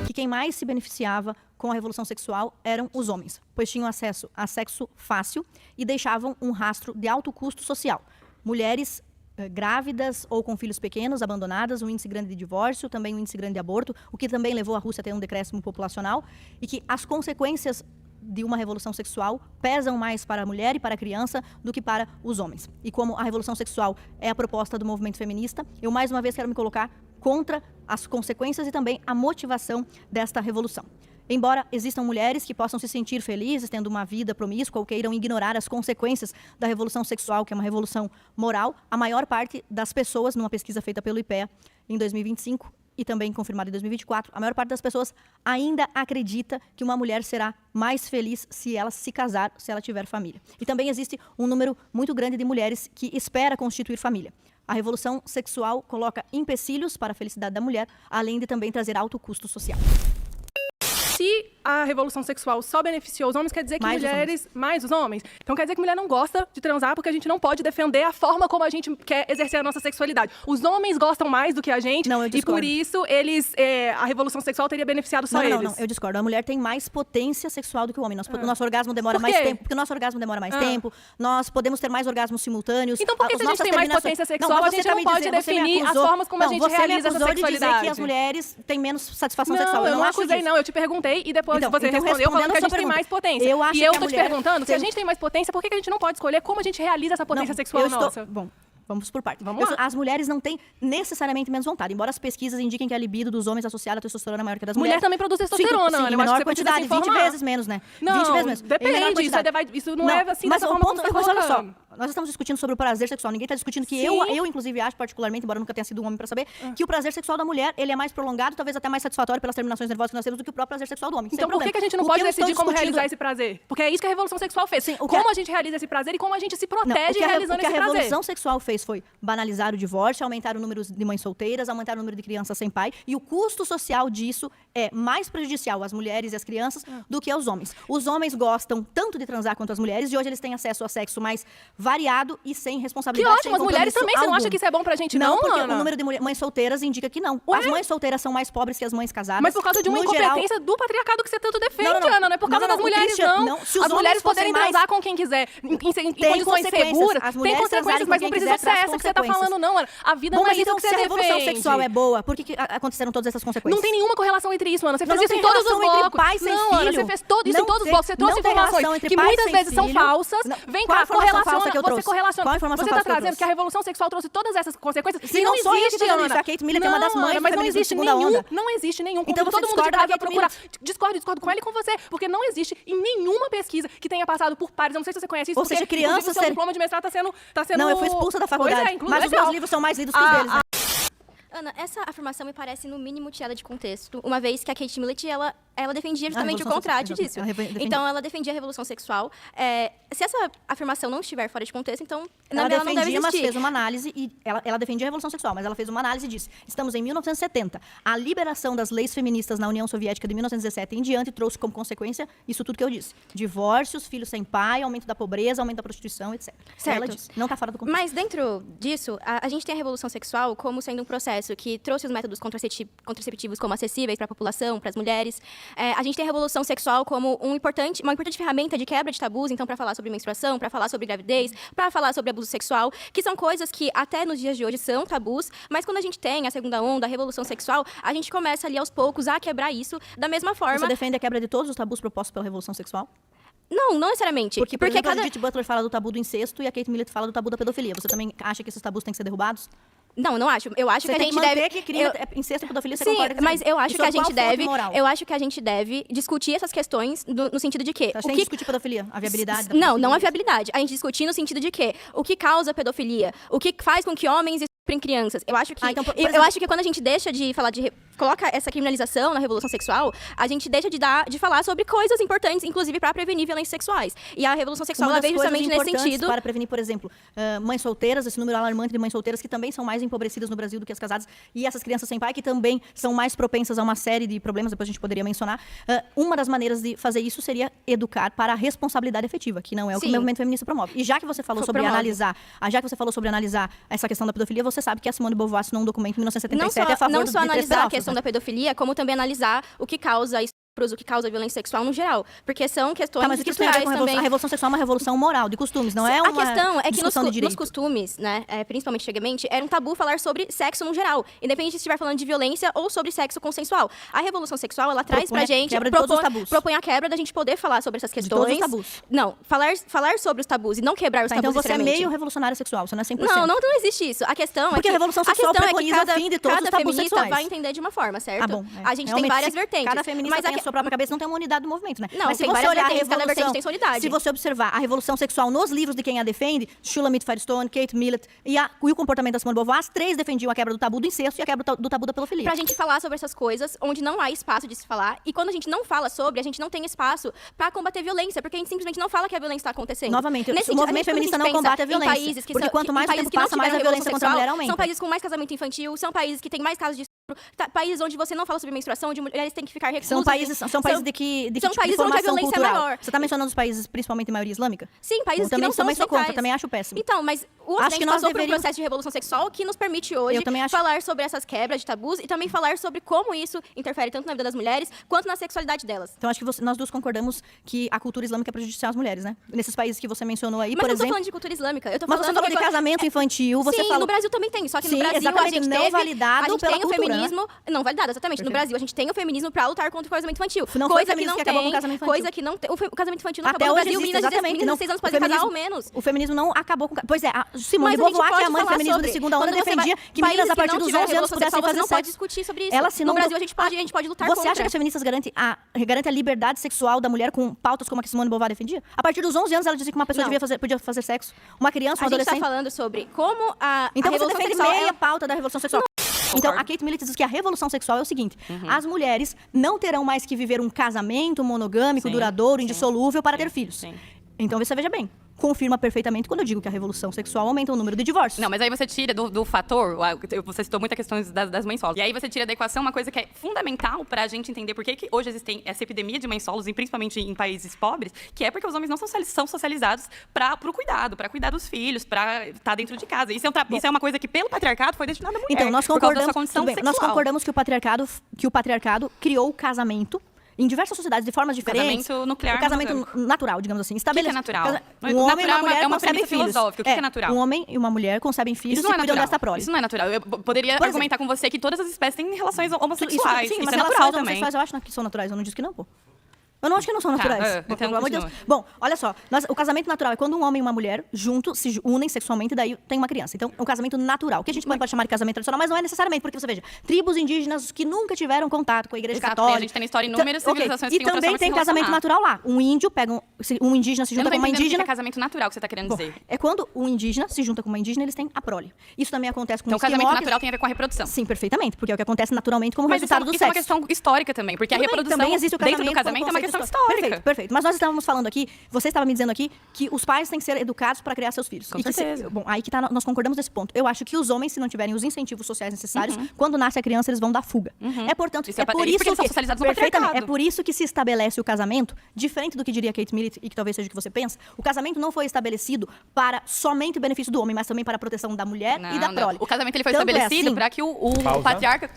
Que quem mais se beneficiava com a revolução sexual eram os homens, pois tinham acesso a sexo fácil e deixavam um rastro de alto custo social. Mulheres grávidas ou com filhos pequenos, abandonadas, um índice grande de divórcio, também um índice grande de aborto, o que também levou a Rússia a ter um decréscimo populacional, e que as consequências de uma revolução sexual pesam mais para a mulher e para a criança do que para os homens. E como a revolução sexual é a proposta do movimento feminista, eu mais uma vez quero me colocar contra as consequências e também a motivação desta revolução. Embora existam mulheres que possam se sentir felizes tendo uma vida promíscua ou queiram ignorar as consequências da revolução sexual, que é uma revolução moral, a maior parte das pessoas, numa pesquisa feita pelo IPEA em 2025 e também confirmada em 2024, a maior parte das pessoas ainda acredita que uma mulher será mais feliz se ela se casar, se ela tiver família. E também existe um número muito grande de mulheres que espera constituir família. A revolução sexual coloca empecilhos para a felicidade da mulher, além de também trazer alto custo social. Se a revolução sexual só beneficiou os homens, quer dizer que mais os homens. Então quer dizer que mulher não gosta de transar porque a gente não pode defender a forma como a gente quer exercer a nossa sexualidade. Os homens gostam mais do que a gente e por isso a revolução sexual teria beneficiado só eles. Não, eu discordo. A mulher tem mais potência sexual do que o homem. Nosso orgasmo demora mais tempo. Porque o nosso orgasmo demora mais tempo. Nós podemos ter mais orgasmos simultâneos. Então por que se a gente tem mais potência sexual, a gente não pode definir as formas como a gente realiza essa sexualidade? Você me acusou de dizer que as mulheres têm menos satisfação sexual. Eu não acusei, não. Eu te perguntei e depois você respondeu falando que a gente tem mais potência. E eu tô te perguntando, se a gente tem mais potência, por que a gente não pode escolher como a gente realiza essa potência sexual nossa? Bom, vamos por partes. As mulheres não têm necessariamente menos vontade, embora as pesquisas indiquem que a libido dos homens associada à testosterona é maior que a das mulheres. Mulher também produz testosterona, Sim, em menor quantidade, 20 vezes menos, né? Não, 20 vezes menos. Depende, isso não é assim dessa forma como você tá olha só, colocando. nós estamos discutindo sobre o prazer sexual. Ninguém está discutindo que eu, inclusive, acho particularmente, embora eu nunca tenha sido um homem para saber, que o prazer sexual da mulher, ele é mais prolongado, talvez até mais satisfatório pelas terminações nervosas que nós temos do que o próprio prazer sexual do homem. Então por que a gente não pode decidir como realizar esse prazer? Porque é isso que a revolução sexual fez. Como a gente realiza esse prazer e como a gente se protege realizando esse prazer. O que a revolução sexual fez foi banalizar o divórcio, aumentar o número de mães solteiras, aumentar o número de crianças sem pai, e o custo social disso é mais prejudicial às mulheres e às crianças do que aos homens. Os homens gostam tanto de transar quanto as mulheres, e hoje eles têm acesso a sexo mais variado e sem responsabilidade. Que ótimo, as mulheres também. Você não acha que isso é bom pra gente, não, porque Ana? o número de mães solteiras indica que não. As mães solteiras são mais pobres que as mães casadas. Mas por causa de uma incompetência do patriarcado que você tanto defende, Ana. Não é por causa das mulheres, não. Se as mulheres poderem transar com quem quiser, em condições seguras, tem consequências, mas não precisa ser essa que você tá falando, não, Ana. A vida não é isso que você defende. Se a revolução sexual é boa, por que aconteceram todas essas consequências? Não tem nenhuma correlação entre isso, Ana. Você fez isso em todos os blocos. Não, Ana, você fez isso em todos os blocos. Você trouxe informações que muitas vezes são falsas. Vem cá, correlaciona. Você correlaciona. Você tá trazendo que a revolução sexual trouxe todas essas consequências. Se não existe, Ana. A Kate Miller é uma das mães mas não existe nenhum. Não existe nenhum. Então todo mundo de casa vai procurar. Discordo com ela e com você, porque não existe em nenhuma pesquisa que tenha passado por pares. Eu não sei se você conhece isso. Ou seja, crianças. Seu diploma de mestrado tá sendo. Não, eu fui expulsa da faculdade. Mas os meus livros são mais lidos que os deles. Ana, essa afirmação me parece, no mínimo, tirada de contexto, uma vez que a Kate Millett, ela defendia justamente o contrário disso. Então, ela defendia a revolução sexual. Se essa afirmação não estiver fora de contexto, então ela não deve existir. Mas fez uma análise e ela defendia a revolução sexual, mas ela fez uma análise e disse: estamos em 1970. A liberação das leis feministas na União Soviética de 1917 em diante trouxe como consequência isso tudo que eu disse: divórcios, filhos sem pai, aumento da pobreza, aumento da prostituição, etc. Certo. Ela disse, não está fora do contexto. Mas dentro disso, a gente tem a revolução sexual como sendo um processo que trouxe os métodos contraceptivos como acessíveis para a população, para as mulheres. A gente tem a revolução sexual como uma importante ferramenta de quebra de tabus, então, para falar sobre menstruação, para falar sobre gravidez, para falar sobre abuso sexual, que são coisas que até nos dias de hoje são tabus, mas quando a gente tem a segunda onda, a revolução sexual, a gente começa ali aos poucos a quebrar isso da mesma forma. Você defende a quebra de todos os tabus propostos pela revolução sexual? Não necessariamente. Porque a Judith Butler fala do tabu do incesto e a Kate Millett fala do tabu da pedofilia. Você também acha que esses tabus têm que ser derrubados? Não acho. Eu acho que a gente deve... que crime, incesto e pedofilia, você sim, concorda? Mas eu acho que a gente deve... Eu acho que a gente deve discutir essas questões no sentido de que... Você acha que discutir pedofilia? A viabilidade da pedofilia? Não a viabilidade. A gente discutir no sentido de que o que causa pedofilia? O que faz com que homens estuprem crianças? Eu acho que... eu acho que quando a gente deixa de falar de coloca essa criminalização na revolução sexual, a gente deixa de falar sobre coisas importantes, inclusive para prevenir violências sexuais. E a revolução sexual ela veio justamente nesse sentido. Para prevenir, por exemplo, mães solteiras, esse número alarmante de mães solteiras que também são mais empobrecidas no Brasil do que as casadas, e essas crianças sem pai que também são mais propensas a uma série de problemas, depois a gente poderia mencionar. Uma das maneiras de fazer isso seria educar para a responsabilidade efetiva, que não é o que o movimento feminista promove. E já que você falou sobre analisar essa questão da pedofilia, você sabe que a Simone de Beauvoir assinou um documento em 1977 a favor não só analisar a né? questão da pedofilia, como também analisar o que causa o que causa violência sexual no geral. Porque são questões mas estruturais também. A revolução sexual é uma revolução moral, de costumes, não é uma A questão é que nos costumes, né, principalmente antigamente, era um tabu falar sobre sexo no geral, independente se estiver falando de violência ou sobre sexo consensual. A revolução sexual, ela traz pra gente, propõe a quebra da gente poder falar sobre essas questões. De todos os tabus. Não, falar sobre os tabus e não quebrar os tabus. Então você é meio revolucionária sexual, você não é 100%. Não existe isso. A questão porque é que a revolução sexual preconiza o fim de todos os tabus sexuais. vai entender de uma forma, certo? Ah, bom, a gente tem várias vertentes. Cada feminista tem a sua própria cabeça, não tem uma unidade do movimento, né? Não, mas se tem você olhar a vertentes, cada vertente tem sua unidade. se você observar a revolução sexual nos livros de quem a defende, Shulamit Firestone, Kate Millett e o comportamento da Simone de Beauvoir, as três defendiam a quebra do tabu do incesto e a quebra do tabu da pedofilia. Pra gente falar sobre essas coisas, onde não há espaço de se falar, e quando a gente não fala sobre, a gente não tem espaço pra combater violência, porque a gente simplesmente não fala que a violência tá acontecendo. Novamente, o movimento feminista não combate a violência, porque quanto mais o tempo passa, mais a violência contra a mulher aumenta. São países com mais casamento infantil, são países que têm mais casos de países onde você não fala sobre menstruação, onde mulheres têm que ficar reclusas. São países de onde a violência cultural. é maior. Você tá mencionando os países, principalmente de maioria islâmica? Sim, países que não são também sou contra, também acho péssimo. Então, mas o Ocidente passou por um processo de revolução sexual que nos permite hoje falar sobre essas quebras de tabus e também falar sobre como isso interfere tanto na vida das mulheres quanto na sexualidade delas. Então, acho que nós duas concordamos que a cultura islâmica é prejudicial às mulheres, né? Nesses países que você mencionou aí, mas por exemplo... Mas eu não tô falando de cultura islâmica. Eu tô mas você falou de casamento infantil, você falou... no Brasil também tem, só que no Brasil exatamente, a gente não validado pela tem cultura, o feminismo... Né? Não validado, exatamente. Perfeito. No Brasil a gente tem o feminismo pra lutar contra o casamento infantil. Não coisa foi o feminismo que acabou com o casamento infantil. Coisa que não tem... O casamento infantil não até acabou no hoje Brasil. Existe, meninas de 16 anos podem casar ao menos. O feminismo não acabou com... Pois é, a Simone de Beauvoir, que é a mãe do feminismo de segunda onda, defendia que meninas a partir dos 11 anos pudessem fazer sexo. Você não pode discutir sobre isso. No Brasil a gente pode lutar contra. Você acha que as feministas garantem a liberdade sexual da mulher com pautas como a que Simone de Beauvoir defendia? A partir dos 11 anos ela dizia que uma pessoa podia fazer sexo. Uma criança, um adolescente... A gente tá falando sobre como a então você revolução defende sexual meia pauta da revolução sexual. Então, a Kate Millett diz que a revolução sexual é o seguinte: as mulheres não terão mais que viver um casamento monogâmico, duradouro, indissolúvel para ter filhos. Então, você veja bem. Confirma perfeitamente quando eu digo que a revolução sexual aumenta o número de divórcios. Não, mas aí você tira do fator, você citou muitas questões das mães solos. E aí você tira da equação uma coisa que é fundamental pra gente entender por que hoje existe essa epidemia de mães solos, e principalmente em países pobres, que é porque os homens não são socializados pro cuidado, pra cuidar dos filhos, pra estar dentro de casa. Isso é uma coisa que pelo patriarcado foi destinada à mulher. Então, nós concordamos que o patriarcado criou o casamento em diversas sociedades, de formas diferentes. Casamento nuclear. O casamento natural, digamos assim. O que é natural? Um homem e uma mulher concebem filhos. Filosófica. O que é natural? Um homem e uma mulher concebem filhos e cuidam desta prole. Isso não é natural. Eu poderia argumentar com você que todas as espécies têm relações homossexuais. Sim, isso mas é natural relações também. homossexuais eu acho que são naturais. Eu não disse que não, pô. Eu não acho que não são naturais. Então, pelo amor de Deus. Bom, olha só. O casamento natural é quando um homem e uma mulher juntos se unem sexualmente e daí tem uma criança. Então, é um casamento natural. O que a gente pode chamar de casamento tradicional, mas não é necessariamente. Porque você veja, tribos indígenas que nunca tiveram contato com a igreja católica. A gente tem na história inúmeras civilizações que e também tem casamento natural lá. Um indígena se junta com uma indígena. É casamento natural que você está querendo dizer. É quando um indígena se junta com uma indígena, eles têm a prole. Isso também acontece com então, o casamento natural tem a ver com a reprodução. Sim, perfeitamente. Porque é o que acontece naturalmente como resultado do sexo. Isso é uma questão histórica também. Porque a reprodução dentro do casamento é uma questão histórica. Perfeito. Mas nós estávamos falando aqui, você estava me dizendo aqui, que os pais têm que ser educados para criar seus filhos. Com certeza. Bom, aí que tá, nós concordamos nesse ponto. Eu acho que os homens, se não tiverem os incentivos sociais necessários, quando nasce a criança, eles vão dar fuga. É, portanto, por isso eles são socializados no patriarcado. É por isso que se estabelece o casamento, diferente do que diria Kate Millett, e que talvez seja o que você pensa, o casamento não foi estabelecido para somente o benefício do homem, mas também para a proteção da mulher e da prole. O casamento ele foi estabelecido para que o patriarca